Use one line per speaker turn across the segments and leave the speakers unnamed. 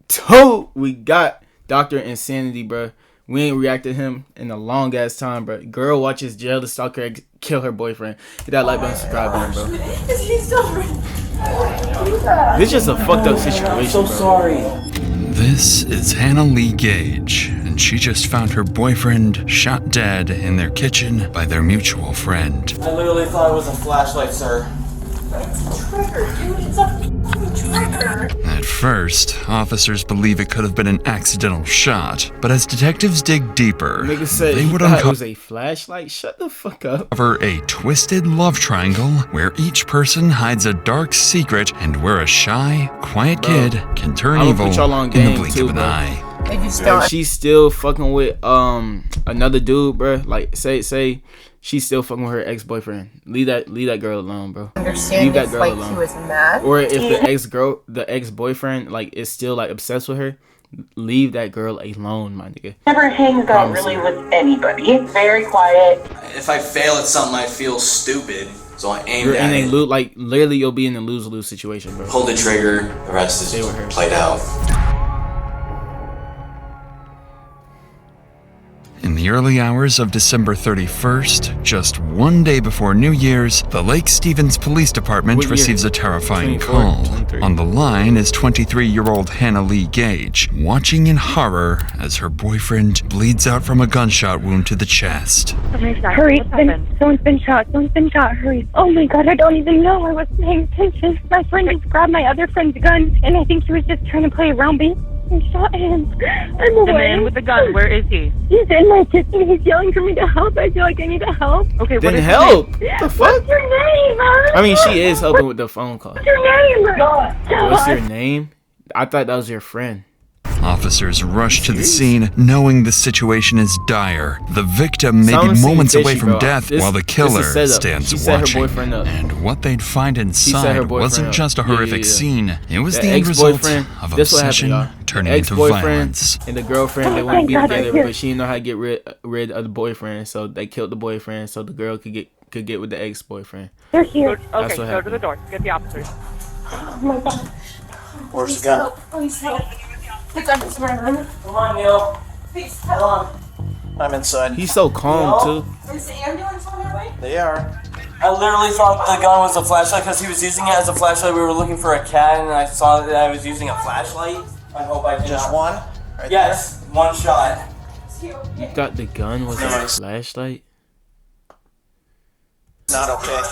2, we got Dr. Insanity, bro. We ain't reacted to him in a long ass time, bro. Girl watches jail to stalker kill her boyfriend. Hit that like button, subscribe button, bro.
Is he still?
This is just a fucked up situation,
I'm so
bro.
sorry.
This is Hannah Lee Gage, and she just found her boyfriend shot dead in their kitchen by their mutual friend.
I literally thought it was a flashlight, sir.
It's a trigger, dude. It's a fucking trigger.
At first, officers believe it could have been an accidental shot, but as detectives dig deeper,
Nigga said
they
he
would
thought it was a flashlight. Shut the fuck up.
uncover a twisted love triangle where each person hides a dark secret and where a shy, quiet kid can turn
I'ma
evil
put y'all on
in the
game
blink
too,
of an
bro.
eye.
Bro, she's still fucking with another dude, bro. Like say she's still fucking with her ex-boyfriend. Leave that girl alone, bro.
Understand
that
if
girl
like
alone.
he was mad.
Or if the ex-boyfriend like is still like obsessed with her, leave that girl alone, my nigga.
Never hangs out really with anybody. Very quiet.
If I fail at something, I feel stupid. So I aimed
You're
at
in
it,
a like literally you'll be in a lose-lose situation, bro.
pull the trigger, the rest
Stay with her.
is played out.
In the early hours of December 31st, just one day before New Year's, the Lake Stevens Police Department
What year?
receives a terrifying
24,
call.
23.
On the line is 23-year-old Hannah Lee Gage, watching in horror as her boyfriend bleeds out from a gunshot wound to the chest.
Hurry, someone's been shot, hurry. Oh my god, I don't even know, I wasn't paying attention. My friend just grabbed my other friend's gun, and I think he was just trying to play around me and shot him. I'm away.
The man with the gun, where is he?
He's in my kitchen, he's yelling for me to help. I feel like I need to help.
Okay, what
Then
is
help. What the fuck?
What's your name, huh?
I mean, she is helping with the phone call.
What's your name?
What's your name? I thought that was your friend.
Officers rush to the scene, knowing the situation is dire. The victim may
Someone
be
seems
moments away
fishy,
from
bro.
death,
This-
while the
this is
killer
setup.
stands
She set her
watching.
boyfriend up.
And what they'd find
set her
inside
boyfriend
wasn't
up.
just a horrific
Yeah.
scene. It was
The
the end result
ex-boyfriend.
of
This what happened,
obsession
y'all.
turning
The
into
ex-boyfriend
violence.
and the girlfriend, they
Oh
want to
my
be
God,
together,
I hear-
but she didn't know how to get rid of the boyfriend, so they killed the boyfriend so the girl could get with the ex-boyfriend.
They're
Go,
here.
okay,
what
go to
happened.
the door. Get the officers.
Oh my god.
Where's the gun?
Please help. It's up to my room.
Come on, Neil.
Please help.
I'm inside.
He's so calm too.
Is the ambulance on their way?
They are.
I literally thought the gun was a flashlight because he was using it as a flashlight. We were looking for a cat, and I saw that I was using a flashlight. I hope I did
Just
not.
one? Right
Yes, one shot.
Is he
You
okay?
got the gun with a
Nice.
flashlight.
there. Not okay.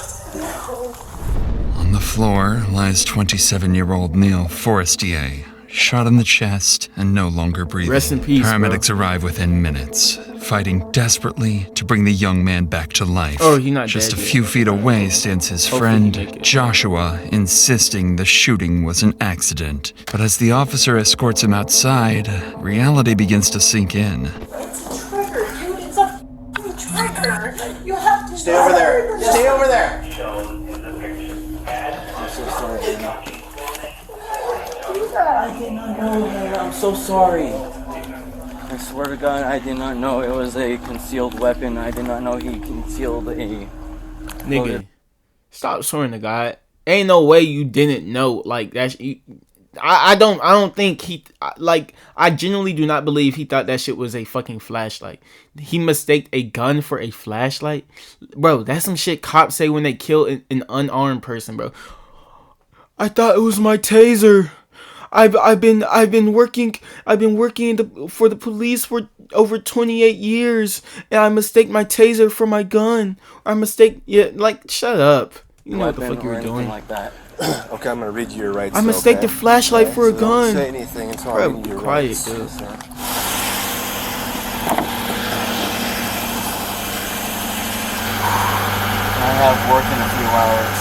On the floor lies 27-year-old Neil Forestier, shot in the chest and no longer breathing.
Rest in peace,
Paramedics
bro.
arrive within minutes, fighting desperately to bring the young man back to life.
Oh, he's not
Just
dead
a
yet.
few feet away stands his
Hopefully he make
friend,
it.
Joshua, insisting the shooting was an accident. But as the officer escorts him outside, reality begins to sink in.
It's a trigger, dude. It's a fucking trigger. You have to
Stay over there. Stay over there.
I did not know, man. I'm so sorry. I swear to God, I did not know it was a concealed weapon. I did not know he concealed a...
Nigga, stop swearing to God. Ain't no way you didn't know. Like that's. I don't think he like. I genuinely do not believe he thought that shit was a fucking flashlight. He mistaked a gun for a flashlight, bro. That's some shit cops say when they kill an unarmed person, bro. I thought it was my taser. I've been working for the police for over 28 years, and I mistake my taser for my gun. Like shut up. You know what the fuck you were doing.
like that.
Okay, I'm gonna read you your rights.
I mistake the flashlight for a gun.
Don't say anything until I
Bro,
read you your
quiet,
rights.
dude.
Yes, sir.
I have work in a few hours.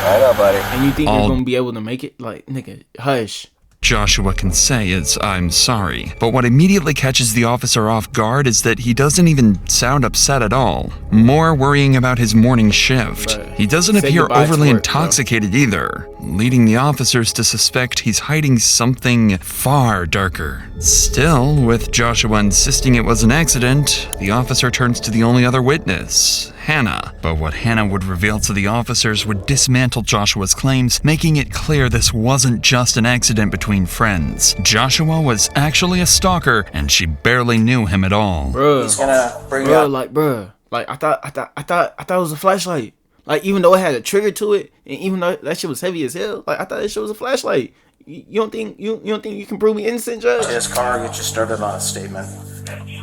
I know, buddy.
And you think
All-
you're gonna be able to make it? Like, nigga, hush.
Joshua can say is, "I'm sorry." But what immediately catches the officer off guard is that he doesn't even sound upset at all. More worrying about his morning shift.
Bruh.
He doesn't
Say
appear
goodbye to
overly
work, bro.
intoxicated either, leading the officers to suspect he's hiding something far darker. Still, with Joshua insisting it was an accident, the officer turns to the only other witness, Hannah. But what Hannah would reveal to the officers would dismantle Joshua's claims, making it clear this wasn't just an accident between friends. Joshua was actually a stalker, and she barely knew him at all.
Bruh,
He's gonna bring
bruh,
up.
like I thought it was a flashlight. Like, even though it had a trigger to it, and even though that shit was heavy as hell, like I thought that shit was a flashlight. You don't think you can prove me innocent, Judge?
His car, get you started on a statement.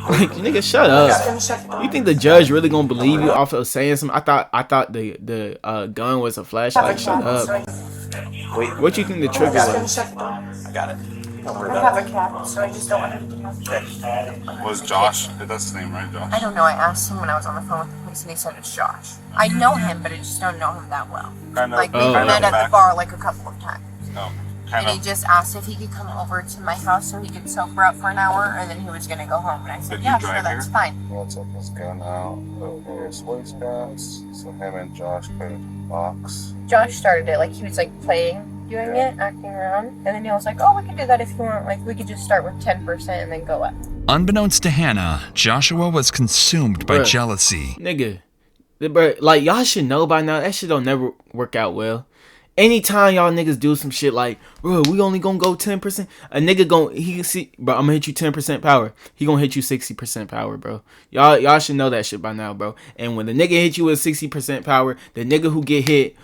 Like, nigga, shut up. You think the judge really gonna believe you off of saying something? I thought the gun was a flashlight. Shut up.
Wait,
What you think the trigger was?
I got it. Don't worry
I
about
have a cat, so I just don't want him to have.
Was Josh? That's his name, right, Josh?
I don't know. I asked him when I was on the phone with the police, and he said it's Josh. I know him, but I just don't know him that well. Like, we met at the bar like a couple of times.
No.
And he just asked if he could come over to my house so he could sober up for an hour, and then he was gonna go home. And I said, yeah, sure, that's fine.
We'll take his gun out of his waistbands, so him and Josh put it in the box.
Josh started it, like he was like doing it, acting around, and then he was like, oh, we could do that if you want. Like, we could just start with 10% and then go up.
Unbeknownst to Hannah, Joshua was consumed by jealousy.
Nigga, bruh, like, y'all should know by now, that shit don't never work out well. Anytime y'all niggas do some shit like, bro, we only gonna go 10%, a nigga he can see, bro, I'm gonna hit you 10% power. He gonna hit you 60% power, bro. Y'all should know that shit by now, bro. And when the nigga hit you with 60% power, the nigga who get hit,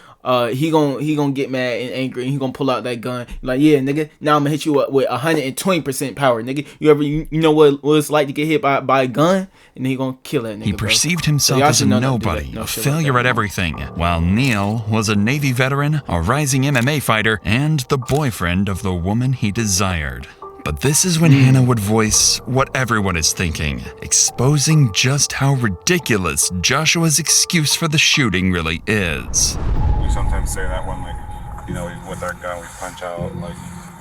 he gonna get mad and angry, and he gonna pull out that gun. Like, yeah, nigga, now I'm gonna hit you up with 120% power, nigga. You know what it's like to get hit by a gun? And then he gonna kill that nigga.
He perceived himself as a nobody, a failure at everything, while Neil was a Navy veteran, a rising MMA fighter, and the boyfriend of the woman he desired. But this is when Hannah would voice what everyone is thinking, exposing just how ridiculous Joshua's excuse for the shooting really is.
We sometimes say that when, like, you know, with our gun, we punch out, like.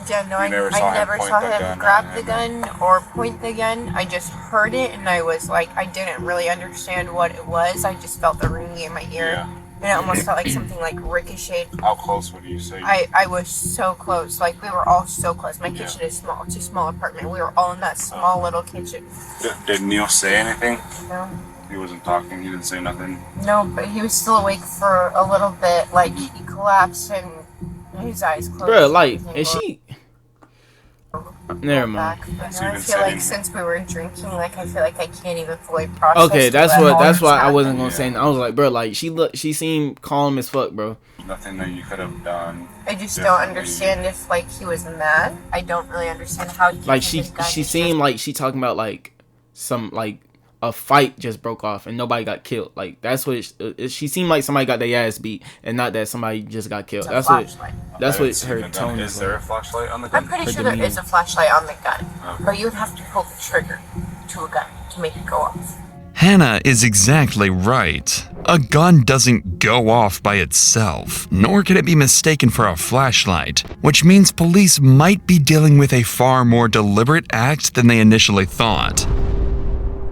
Yeah, no, I never saw him grab the gun or point the gun. I just heard it, and I was like, I didn't really understand what it was. I just felt the ringing in my ear.
Yeah.
And it almost felt like something like ricocheted.
How close would you say?
I was so close. Like, we were all so close. My kitchen is small. It's a small apartment. We were all in that small little kitchen.
Did Neil say anything?
No.
He wasn't talking. He didn't say nothing.
No, but he was still awake for a little bit. Like, he collapsed and his eyes closed.
Bro, like, and she... Never mind.
I feel like since we were drinking, like, I feel like I can't even fully process.
Okay, that's why I wasn't gonna say. I was like, bro, like, she seemed calm as fuck, bro.
Nothing that you could have done.
I just don't understand if, like, he was mad. I don't really understand how.
Like, she seemed like she talking about like some like a fight just broke off and nobody got killed. Like, that's what she seemed like somebody got their ass beat and not that somebody just got killed. That's what her tone is.
Is there a flashlight on the gun?
I'm pretty sure there is a flashlight on the gun, but you would have to pull the trigger to a gun to make it go off.
Hannah is exactly right. A gun doesn't go off by itself, nor can it be mistaken for a flashlight, which means police might be dealing with a far more deliberate act than they initially thought.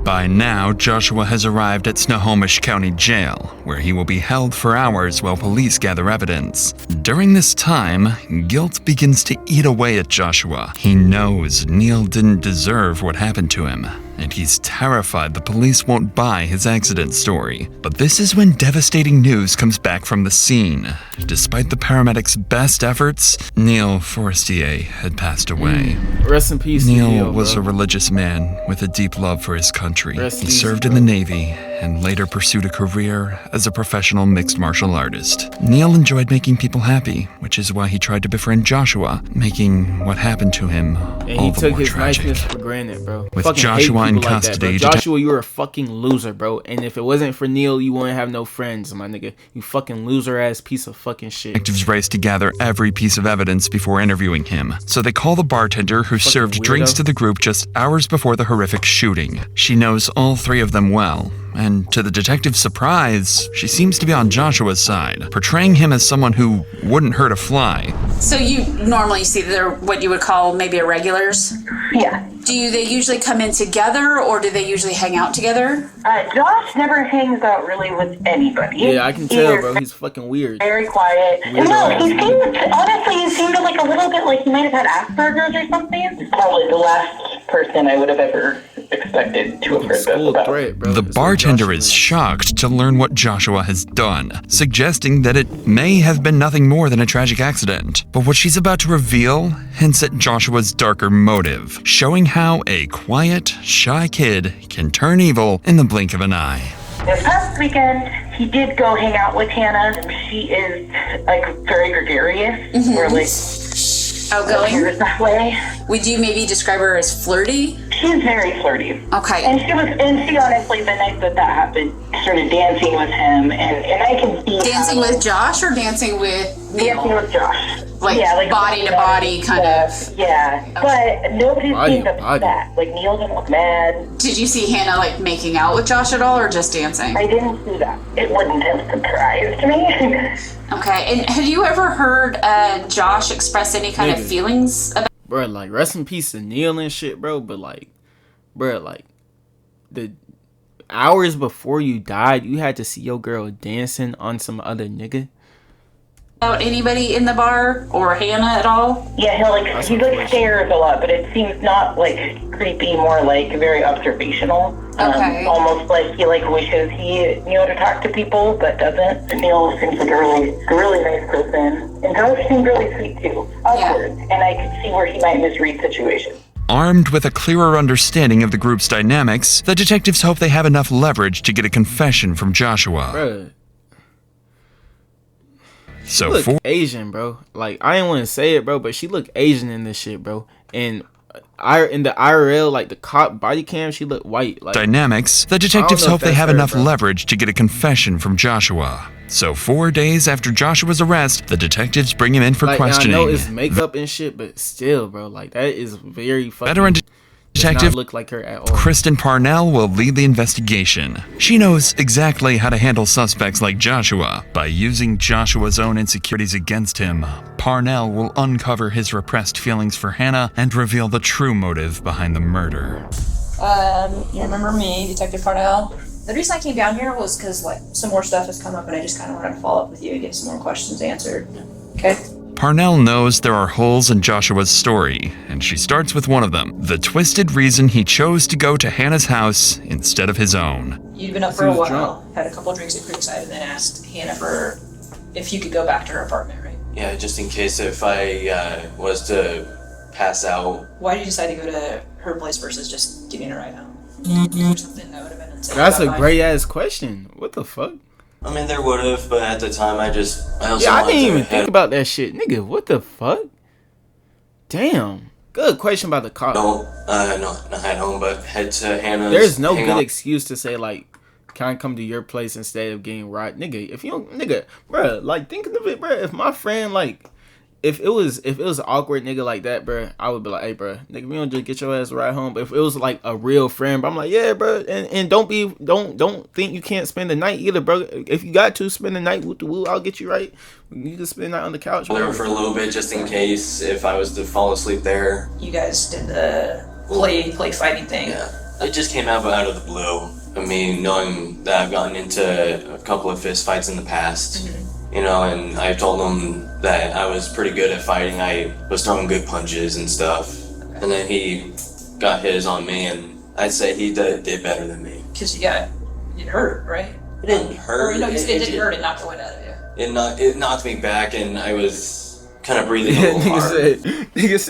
By now, Joshua has arrived at Snohomish County Jail, where he will be held for hours while police gather evidence. During this time, guilt begins to eat away at Joshua. He knows Neil didn't deserve what happened to him, and he's terrified the police won't buy his accident story. But this is when devastating news comes back from the scene. Despite the paramedics' best efforts, Neil Forestier had passed away.
Rest in peace.
Neil was a religious man with a deep love for his country. He served in the Navy and later pursued a career as a professional mixed martial artist. Neil enjoyed making people happy, which is why he tried to befriend Joshua, making what happened to him all the more tragic.
And he took his niceness for granted, bro.
With Joshua in custody,
Joshua, you were a fucking loser, bro. And if it wasn't for Neil, you wouldn't have no friends, my nigga. You fucking loser ass piece of fucking shit.
Detectives race to gather every piece of evidence before interviewing him. So they call the bartender who served drinks to the group just hours before the horrific shooting. She knows all three of them well, and to the detective's surprise, she seems to be on Joshua's side, portraying him as someone who wouldn't hurt a fly.
So you normally see they're what you would call maybe irregulars?
Yeah.
Do they usually come in together, or do they usually hang out together?
Josh never hangs out really with anybody.
Yeah, I can tell, bro. He's fucking weird.
Very quiet.
Weird.
No, honestly, he seemed like a little bit like he might have had Asperger's or something. Probably the last person I would have ever expected to have heard this about.
Threat, bro.
The bartender is shocked to learn what Joshua has done, suggesting that it may have been nothing more than a tragic accident. But what she's about to reveal hints at Joshua's darker motive, showing how a quiet, shy kid can turn evil in the blink of an eye.
This past weekend, he did go hang out with Hannah. She is, like, very gregarious. Or, like,
outgoing?
That way.
Would you maybe describe her as flirty?
She's very flirty.
Okay.
And she honestly, the night that happened, started dancing with him, and I can see
dancing with Josh or dancing with Neil?
Dancing with Josh.
Like, body to body kind of.
Yeah, but nobody seemed upset. Like, Neil didn't look mad.
Did you see Hannah, like, making out with Josh at all, or just dancing?
I didn't see that. It wouldn't have surprised me.
Okay, and have you ever heard Josh express any kind of feelings about?
Bro, like, rest in peace to Neil and shit, bro, but, like, bro, like, the hours before you died, you had to see your girl dancing on some other nigga?
About anybody in the bar or Hannah at all?
Yeah, he stares a lot, but it seems not like creepy, more like very observational.
Okay.
Almost like he wishes he knew how to talk to people, but doesn't. Neil seems like a really nice person, and Josh seemed really sweet too. Awkward, and I could see where he might misread situations.
Armed with a clearer understanding of the group's dynamics, the detectives hope they have enough leverage to get a confession from Joshua.
Bro.
So
she look Asian, bro. Like, I didn't want to say it, bro, but she look Asian in this shit, bro. And in the IRL, like the cop body cam, she look white. Like,
dynamics, the detectives hope they have enough leverage to get a confession from Joshua. So 4 days after Joshua's arrest, the detectives bring him in for questioning.
I know it's makeup and shit, but still, bro, like, that is very fucking...
Veteran detective
look like her at all.
Kristen Parnell will lead the investigation. She knows exactly how to handle suspects like Joshua. By using Joshua's own insecurities against him, Parnell will uncover his repressed feelings for Hannah and reveal the true motive behind the murder.
You remember me, Detective Parnell? The reason I came down here was because, like, some more stuff has come up and I just kind of wanted to follow up with you and get some more questions answered. Okay?
Parnell knows there are holes in Joshua's story, and she starts with one of them, the twisted reason he chose to go to Hannah's house instead of his own.
You'd been up for a while, had a couple drinks at Creekside, and then asked Hannah if you could go back to her apartment, right?
Yeah, just in case if I was to pass out.
Why did you decide to go to her place versus just giving her a ride home? Or something that would have been insane.
That's a great ass question. What the fuck?
I mean, there would have, but at the time, I didn't
even think about that shit, nigga. What the fuck? Damn. Good question about the cop.
Not at home, but head to Hannah's.
There's no good excuse to say, like, can I come to your place instead of getting robbed, nigga? If you don't, nigga, bro, like, thinking of it, bro. If my friend, like, if it was an awkward nigga like that, bro, I would be like, hey, bro, nigga, we don't just get your ass right home. But if it was like a real friend, bro, I'm like, yeah, bro, and don't think you can't spend the night either, bro. If you got to spend the night, I'll get you right. You can spend the night on the couch.
There for a little bit, just in case if I was to fall asleep there.
You guys did the play fighting thing.
Yeah, it just came out of the blue. I mean, knowing that I've gotten into a couple of fist fights in the past. Mm-hmm. You know, and I told him that I was pretty good at fighting. I was throwing good punches and stuff. And then he got his on me, and I'd say he did better than me.
Because it hurt, right?
It didn't hurt.
Or, no, it didn't hurt, it knocked the wind out of you.
It knocked me back, and I was kind of breathing a little hard.
Nigga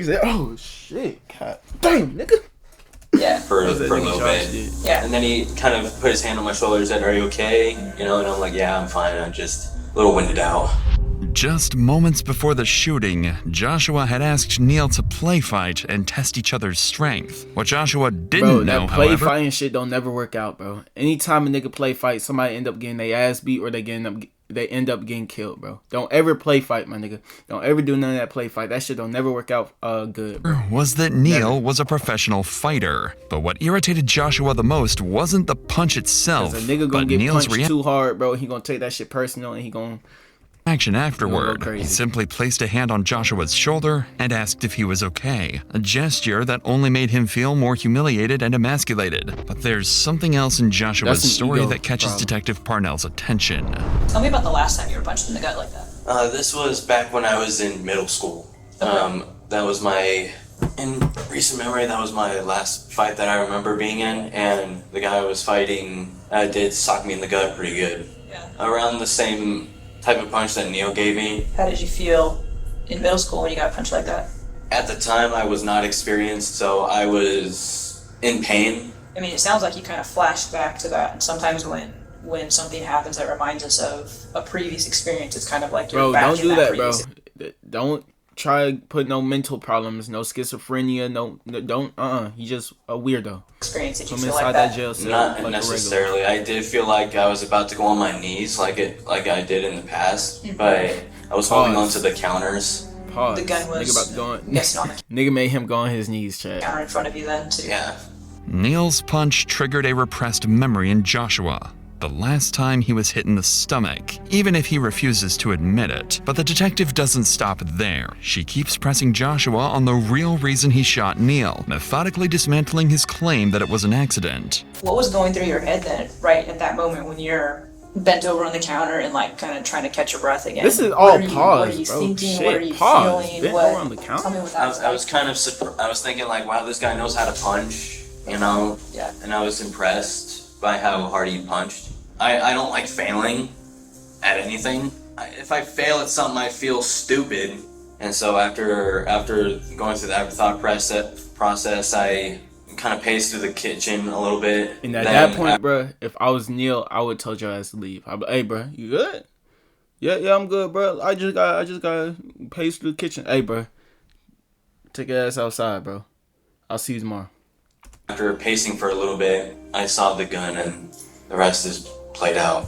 said, oh shit, god damn, nigga.
Yeah.
For a little bit.
Yeah.
And then he kind of put his hand on my shoulder and said, are you okay? You know, and I'm like, yeah, I'm fine. I'm just a little winded out.
Just moments before the shooting, Joshua had asked Neil to play fight and test each other's strength. What Joshua didn't know,
that play
however...
fighting shit don't never work out, bro. Anytime a nigga play fight, somebody end up getting their ass beat or they end up getting killed, bro. Don't ever play fight, my nigga. Don't ever do none of that play fight. That shit don't never work out good, bro.
Was that Neil was a professional fighter. But what irritated Joshua the most wasn't the punch itself,
a nigga gonna
but
get
Neil's
punched too hard, bro. He gonna take that shit personal and he gonna...
action afterward. He simply placed a hand on Joshua's shoulder and asked if he was okay. A gesture that only made him feel more humiliated and emasculated. But there's something else in Joshua's story that catches Detective Parnell's attention.
Tell me about the last time you were punched in the gut like that.
This was back when I was in middle school.
Okay.
That was my In recent memory, that was my last fight that I remember being in, and the guy I was fighting did sock me in the gut pretty good.
Yeah.
Around the same type of punch that Neil gave me.
How did you feel in middle school when you got punched like that?
At the time, I was not experienced, so I was in pain.
I mean, it sounds like you kind of flashed back to that. And sometimes when something happens that reminds us of a previous experience, it's kind of like you're
bro,
back
don't
in
do that, bro.
previous...
Don't try to put no mental problems, no schizophrenia, don't. You just a weirdo.
Experience that you
Come
feel
inside
like
that
that.
jail cell.
Not
like
necessarily. I did feel like I was about to go on my knees, like I did in the past, but I was holding on to the counters.
Pause.
The gun was
nigga about to go on.
missing on the
Nigga made him go on his knees, Chad.
counter in front of you then too.
Yeah.
Neil's punch triggered a repressed memory in Joshua. The last time he was hit in the stomach, even if he refuses to admit it. But the detective doesn't stop there. She keeps pressing Joshua on the real reason he shot Neil, methodically dismantling his claim that it was an accident.
What was going through your head then, right at that moment when you're bent over on the counter and like kind of trying to catch your breath again?
This is all pause,
what are you
bro.
thinking?
Shit,
what are you
pause.
feeling?
Bent
What?
over on the counter?
Tell me what that was
I was kind of I was thinking like, wow, this guy knows how to punch, you know?
Yeah.
And I was impressed by how hard he punched. I don't like failing at anything. If I fail at something, I feel stupid. And so after going through that thought process, I kind of paced through the kitchen a little bit.
And at that point, bro, if I was Neil, I would told your ass to leave. I'd be, hey, bro, you good? Yeah, I'm good, bro. I just got pace through the kitchen. Hey, bro, take your ass outside, bro. I'll see you tomorrow.
After pacing for a little bit, I saw the gun, and the rest is played out.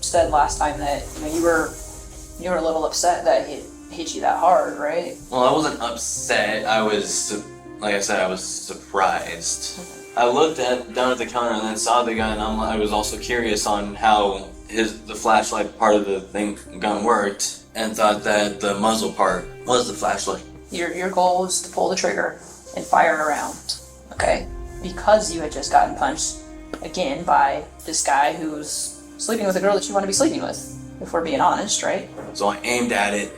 Said last time that you were a little upset that he hit you that hard, right?
Well, I wasn't upset. I was, like I said, I was surprised. I looked down at the counter and then saw the gun. I was also curious on how the flashlight part of the gun worked, and thought that the muzzle part was the flashlight.
Your goal was to pull the trigger and fire a round, okay? Because you had just gotten punched again by this guy who's sleeping with a girl that you want to be sleeping with, if we're being honest, right?
So I aimed at it,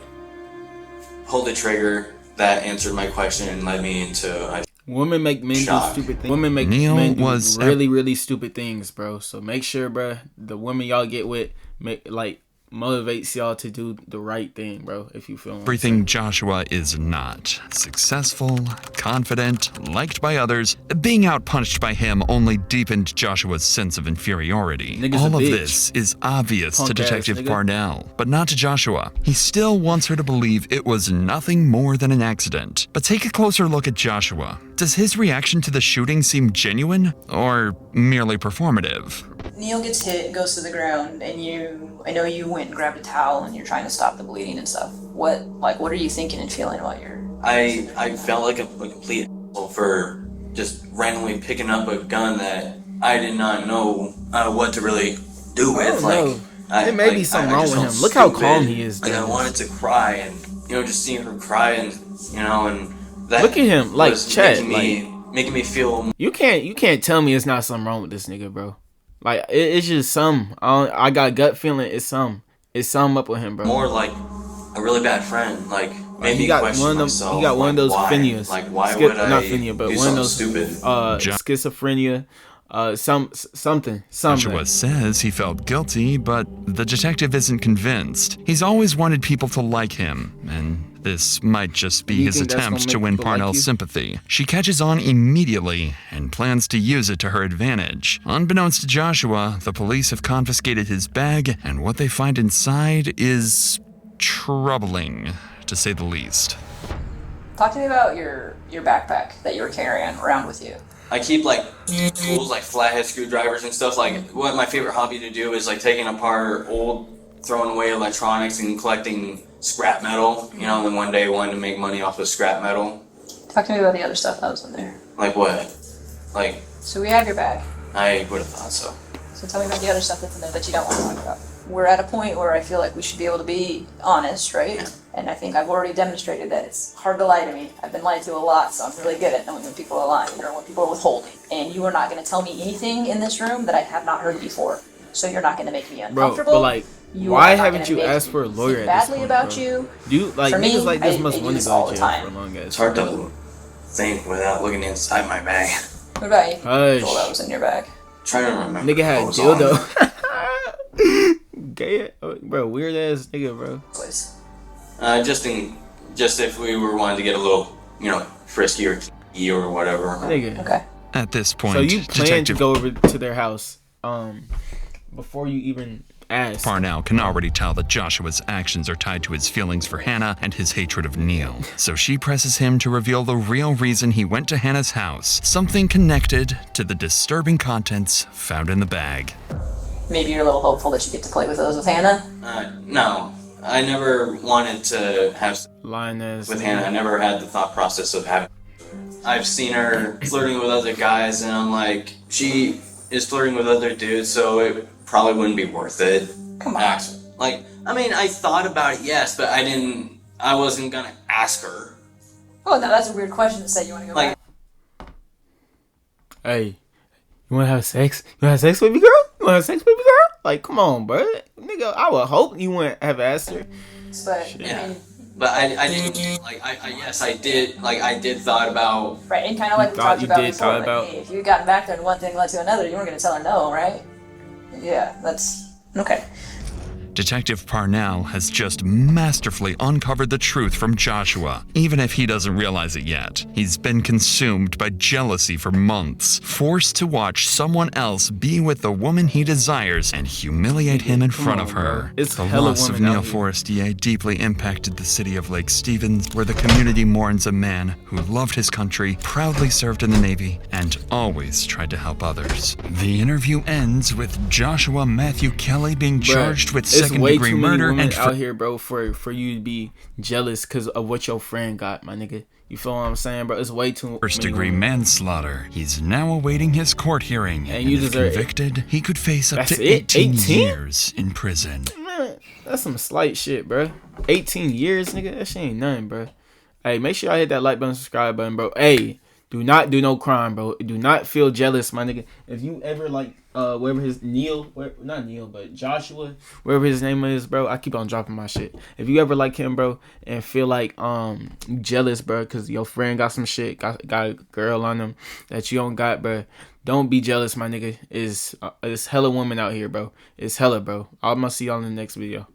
pulled the trigger. That answered my question and led me into
women make men
shock.
do stupid things. Women make
Neil
men do
was
really stupid things, bro. So make sure, bro, the women y'all get with motivates y'all to do the right thing, bro, if you feel what I'm
Everything
saying.
Joshua is not. Successful, confident, liked by others. Being outpunched by him only deepened Joshua's sense of inferiority.
Nigga's
All
a
of
bitch.
this is obvious to
Punk ass
Detective
nigga.
Parnell, but not to Joshua. He still wants her to believe it was nothing more than an accident. But take a closer look at Joshua. Does his reaction to the shooting seem genuine or merely performative?
Neil gets hit, goes to the ground, and I know you went and grabbed a towel and you're trying to stop the bleeding and stuff. What are you thinking and feeling while you're...
I felt like a complete asshole for just randomly picking up a gun that I did not know what to really do with.
There may be something wrong with him. Look how calm he is.
Like I wanted to cry, and just seeing her cry, and and that
look at him, like
was
Chet,
making me feel.
You can't tell me it's not something wrong with this nigga, bro. Like it's just some. I got gut feeling. It's some up with him, bro.
More like a really bad friend. Like made me question myself.
He got one of those
why?
phineas.
Like why would I
not phinia, but
do
one of
something
those
stupid?
Schizophrenia. Something.
Joshua says he felt guilty, but the detective isn't convinced. He's always wanted people to like him, and this might just be his attempt to win Parnell's sympathy. She catches on immediately and plans to use it to her advantage. Unbeknownst to Joshua, the police have confiscated his bag, and what they find inside is troubling, to say the least.
Talk to me about your backpack that you were carrying around with you.
I keep like tools like flathead screwdrivers and stuff. Like what my favorite hobby to do is like taking apart old, throwing away electronics and collecting scrap metal. And then one day I wanted to make money off of scrap metal.
Talk to me about the other stuff that was in there.
Like what? Like
So we have your bag.
I would have thought so.
So tell me about the other stuff that's in there that you don't want to talk about. We're at a point where I feel like we should be able to be honest, right?
Yeah.
And I think I've already demonstrated that it's hard to lie to me. I've been lied to a lot, so I'm really good at knowing when people are lying or when people are withholding. And you are not going to tell me anything in this room that I have not heard before. So you're not going to make me uncomfortable.
Bro, but like, why haven't you asked for a lawyer at this
badly
point,
about
bro?
you.
Do you, like,
for
niggas
me,
like this
I
must
do
want to
this
go
all
to
the
jail
time.
for a long ass
It's hard
time.
to think without looking inside my bag.
What about you?
Hush.
All that was in your bag.
Trying to remember.
Nigga had
what was on
dildo. Gay, bro. Weird ass nigga, bro.
Please.
Just if we were wanting to get a little, frisky or whatever.
Nigga.
Okay.
At this point,
So you plan to
Detective
go over to their house, before you even ask.
Parnell can already tell that Joshua's actions are tied to his feelings for Hannah and his hatred of Neil. So she presses him to reveal the real reason he went to Hannah's house, something connected to the disturbing contents found in the bag.
Maybe you're a little hopeful that you get to play with those with Hannah?
No. I never wanted to have
Lioness
with Hannah. I never had the thought process of having. I've seen her flirting with other guys, and I'm like, she is flirting with other dudes, so it probably wouldn't be worth it.
Come on.
I thought about it, yes, but I wasn't gonna ask her.
Oh, now that's a weird question to say. You want to go back?
Hey, you wanna have sex? You wanna have sex, baby girl? You wanna have sex, baby girl? Like, come on, bro. Nigga, I would hope you wouldn't have asked her.
But,
Yeah. But I didn't, yes, I did, I did thought about.
Right, and kind of like we talked about before,
about.
Hey, if you gotten back there and one thing led to another, you weren't going to tell her no, right? Yeah, that's... Okay.
Detective Parnell has just masterfully uncovered the truth from Joshua, even if he doesn't realize it yet. He's been consumed by jealousy for months, forced to watch someone else be with the woman he desires and humiliate him in front of her.
It's
the
hella
loss of
women out
Neil
here.
Forestier deeply impacted the city of Lake Stevens, where the community mourns a man who loved his country, proudly served in the Navy, and always tried to help others. The interview ends with Joshua Matthew Kelly being charged with second-degree murder and
out here, bro, for you to be jealous because of what your friend got, my nigga. You feel what I'm saying, bro? It's way too
first-degree manslaughter. He's now awaiting his court hearing, and
you
if
deserve
convicted, he could face up
That's
to
it?
18
18?
years in prison.
Man, that's some slight shit, bro. 18 years, nigga. That shit ain't nothing, bro. Hey, make sure y'all hit that like button, subscribe button, bro. Hey, do not do no crime, bro. Do not feel jealous, my nigga. If you ever wherever his not Neil, but Joshua, wherever his name is, bro. I keep on dropping my shit. If you ever like him, bro, and feel like you jealous, bro, because your friend got some shit, got a girl on him that you don't got, bro. Don't be jealous, my nigga. It's hella women out here, bro. It's hella, bro. I'm gonna see y'all in the next video.